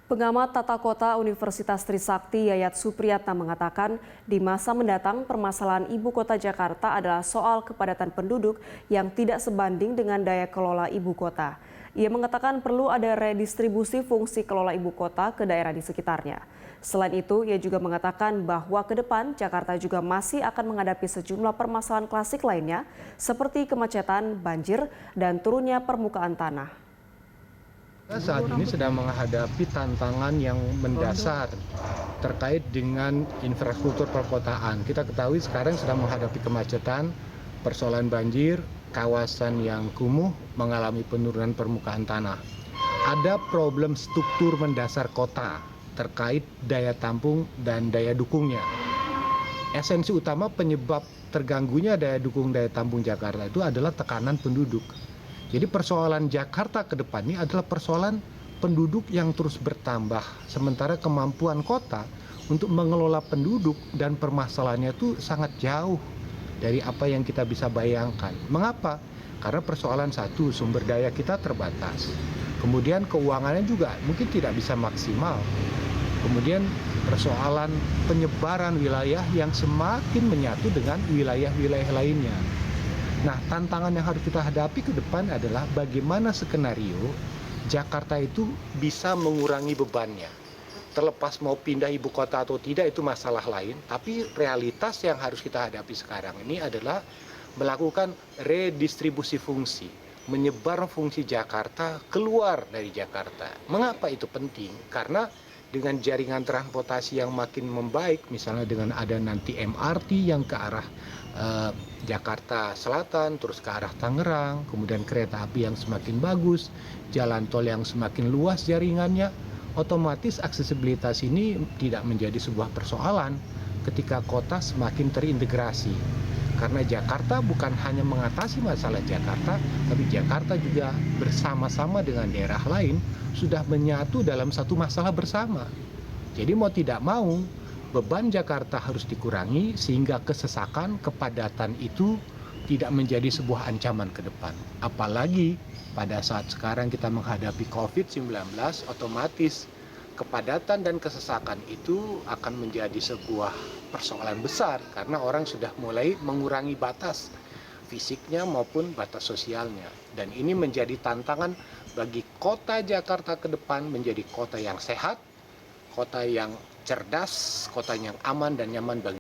Pengamat tata kota Universitas Trisakti Yayat Supriyatna mengatakan di masa mendatang permasalahan ibu kota Jakarta adalah soal kepadatan penduduk yang tidak sebanding dengan daya kelola ibu kota. Ia mengatakan perlu ada redistribusi fungsi kelola ibu kota ke daerah di sekitarnya. Selain itu, ia juga mengatakan bahwa ke depan Jakarta juga masih akan menghadapi sejumlah permasalahan klasik lainnya seperti kemacetan, banjir, dan turunnya permukaan tanah. Kita saat ini sedang menghadapi tantangan yang mendasar terkait dengan infrastruktur perkotaan. Kita ketahui sekarang sedang menghadapi kemacetan, persoalan banjir, kawasan yang kumuh mengalami penurunan permukaan tanah. Ada problem struktur mendasar kota terkait daya tampung dan daya dukungnya. Esensi utama penyebab terganggunya daya dukung daya tampung Jakarta itu adalah tekanan penduduk. Jadi persoalan Jakarta ke depan ini adalah persoalan penduduk yang terus bertambah. Sementara kemampuan kota untuk mengelola penduduk dan permasalahannya itu sangat jauh dari apa yang kita bisa bayangkan. Mengapa? Karena persoalan satu, sumber daya kita terbatas. Kemudian keuangannya juga mungkin tidak bisa maksimal. Kemudian persoalan penyebaran wilayah yang semakin menyatu dengan wilayah-wilayah lainnya. Nah, tantangan yang harus kita hadapi ke depan adalah bagaimana skenario Jakarta itu bisa mengurangi bebannya. Terlepas mau pindah ibu kota atau tidak itu masalah lain, tapi realitas yang harus kita hadapi sekarang ini adalah melakukan redistribusi fungsi, menyebar fungsi Jakarta keluar dari Jakarta. Mengapa itu penting? Karena dengan jaringan transportasi yang makin membaik, misalnya dengan ada nanti MRT yang ke arah Jakarta Selatan, terus ke arah Tangerang, kemudian kereta api yang semakin bagus, jalan tol yang semakin luas jaringannya, otomatis aksesibilitas ini tidak menjadi sebuah persoalan ketika kota semakin terintegrasi. Karena Jakarta bukan hanya mengatasi masalah Jakarta, tapi Jakarta juga bersama-sama dengan daerah lain sudah menyatu dalam satu masalah bersama. Jadi mau tidak mau, beban Jakarta harus dikurangi sehingga kesesakan, kepadatan itu tidak menjadi sebuah ancaman ke depan. Apalagi pada saat sekarang kita menghadapi COVID-19, otomatis kepadatan dan kesesakan itu akan menjadi sebuah persoalan besar karena orang sudah mulai mengurangi batas fisiknya maupun batas sosialnya. Dan ini menjadi tantangan bagi kota Jakarta ke depan menjadi kota yang sehat, kota yang cerdas, kota yang aman dan nyaman bagi